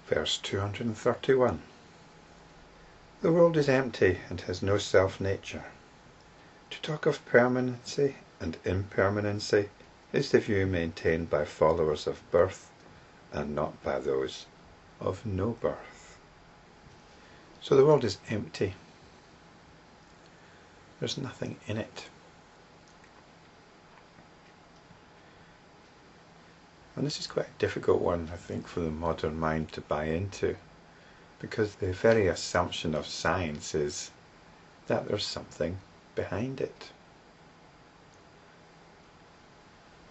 Verse 231. The world is empty and has no self-nature. To talk of permanency and impermanency is the view maintained by followers of birth and not by those of no birth. So the world is empty. There's nothing in it. And this is quite a difficult one, I think, for the modern mind to buy into, because the very assumption of science is that there's something behind it.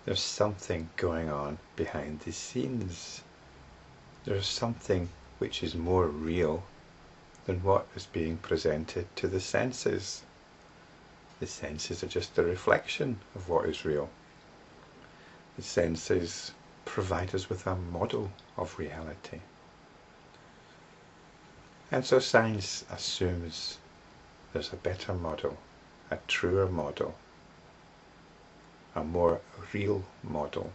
There's something going on behind the scenes. There's something which is more real than what is being presented to the senses. The senses are just a reflection of what is real. The senses provide us with a model of reality. And so science assumes there's a better model, a truer model, a more real model.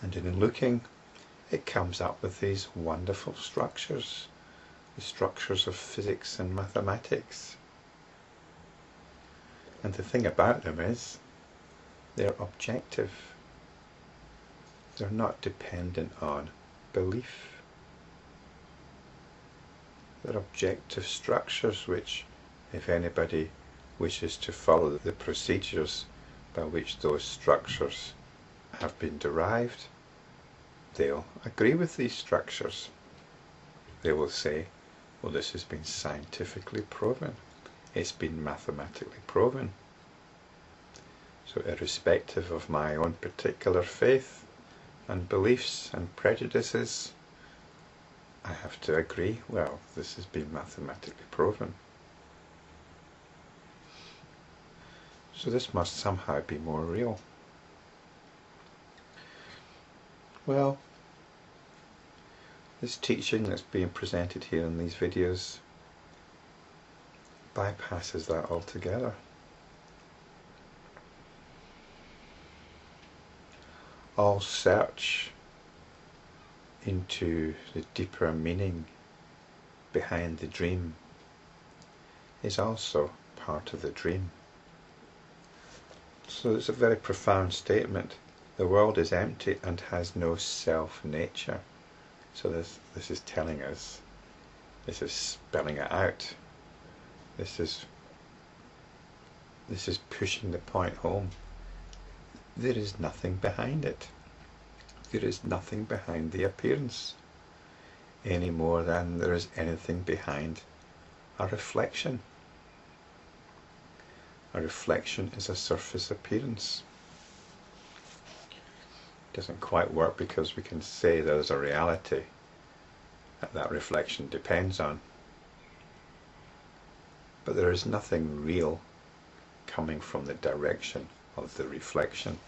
And in looking, it comes up with these wonderful structures, the structures of physics and mathematics. And the thing about them is, they're objective. They're not dependent on belief. They're objective structures which, if anybody wishes to follow the procedures by which those structures have been derived, they'll agree with these structures. They will say, well, this has been scientifically proven. It's been mathematically proven. So irrespective of my own particular faith and beliefs and prejudices, I have to agree, well, this has been mathematically proven. So this must somehow be more real. Well, this teaching that's being presented here in these videos bypasses that altogether. All search into the deeper meaning behind the dream is also part of the dream. So it's a very profound statement. The world is empty and has no self-nature. So this is telling us, this is spelling it out. This is pushing the point home. There is nothing behind it. There is nothing behind the appearance, any more than there is anything behind a reflection. A reflection is a surface appearance. It doesn't quite work because we can say there's a reality that reflection depends on. But there is nothing real coming from the direction of the reflection.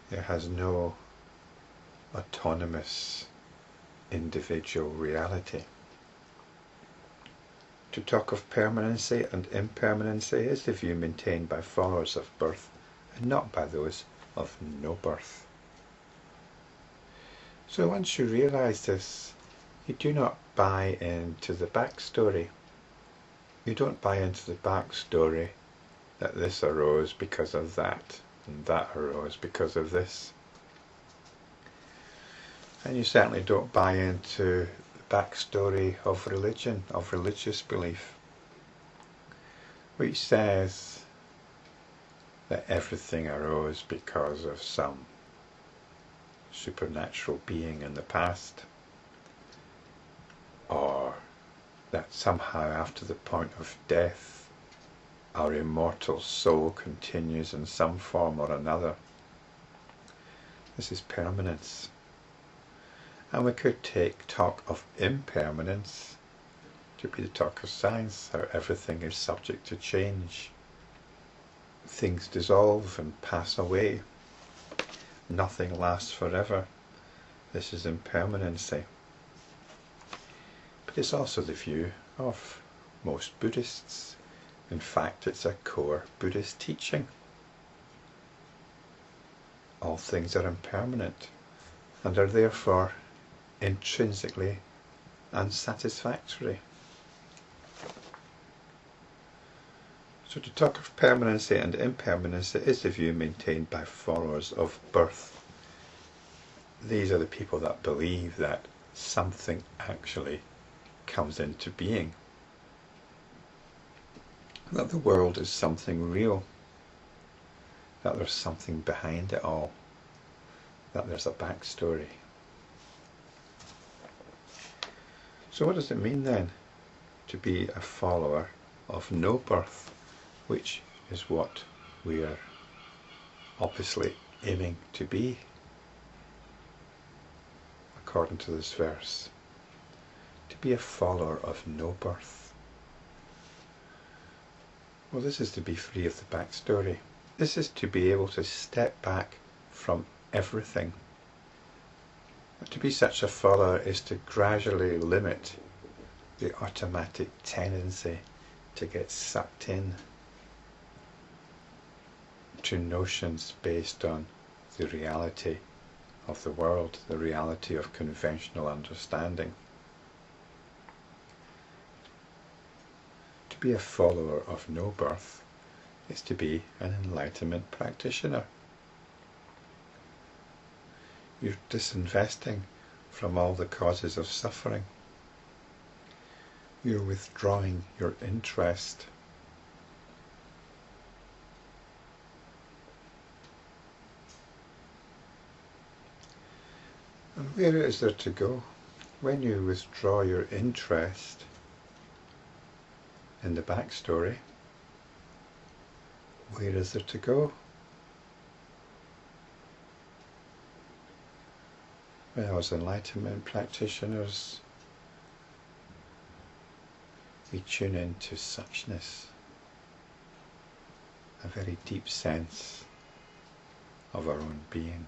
It has no autonomous individual reality. To talk of permanency and impermanency is the view maintained by followers of birth and not by those of no birth. So once you realise this, you do not buy into the backstory. You don't buy into the backstory that this arose because of that, and that arose because of this. And you certainly don't buy into the backstory of religion, of religious belief, which says that everything arose because of some supernatural being in the past, or that somehow after the point of death our immortal soul continues in some form or another. This is permanence. And we could talk of impermanence to be the talk of science, how everything is subject to change. Things dissolve and pass away. Nothing lasts forever. This is impermanency. But it's also the view of most Buddhists. In fact, it's a core Buddhist teaching. All things are impermanent. and are therefore intrinsically unsatisfactory. So to talk of permanency and impermanency is the view maintained by followers of birth. These are the people that believe that something actually comes into being, that the world is something real, that there's something behind it all, that there's a backstory. So what does it mean then to be a follower of no birth, which is what we are obviously aiming to be, according to this verse? To be a follower of no birth. Well, this is to be free of the backstory. This is to be able to step back from everything. To be such a follower is to gradually limit the automatic tendency to get sucked in to notions based on the reality of the world, the reality of conventional understanding. To be a follower of no birth is to be an enlightenment practitioner. You're disinvesting from all the causes of suffering. You're withdrawing your interest. And where is there to go? When you withdraw your interest in the backstory, where is there to go? Well, as enlightenment practitioners, we tune into suchness, a very deep sense of our own being.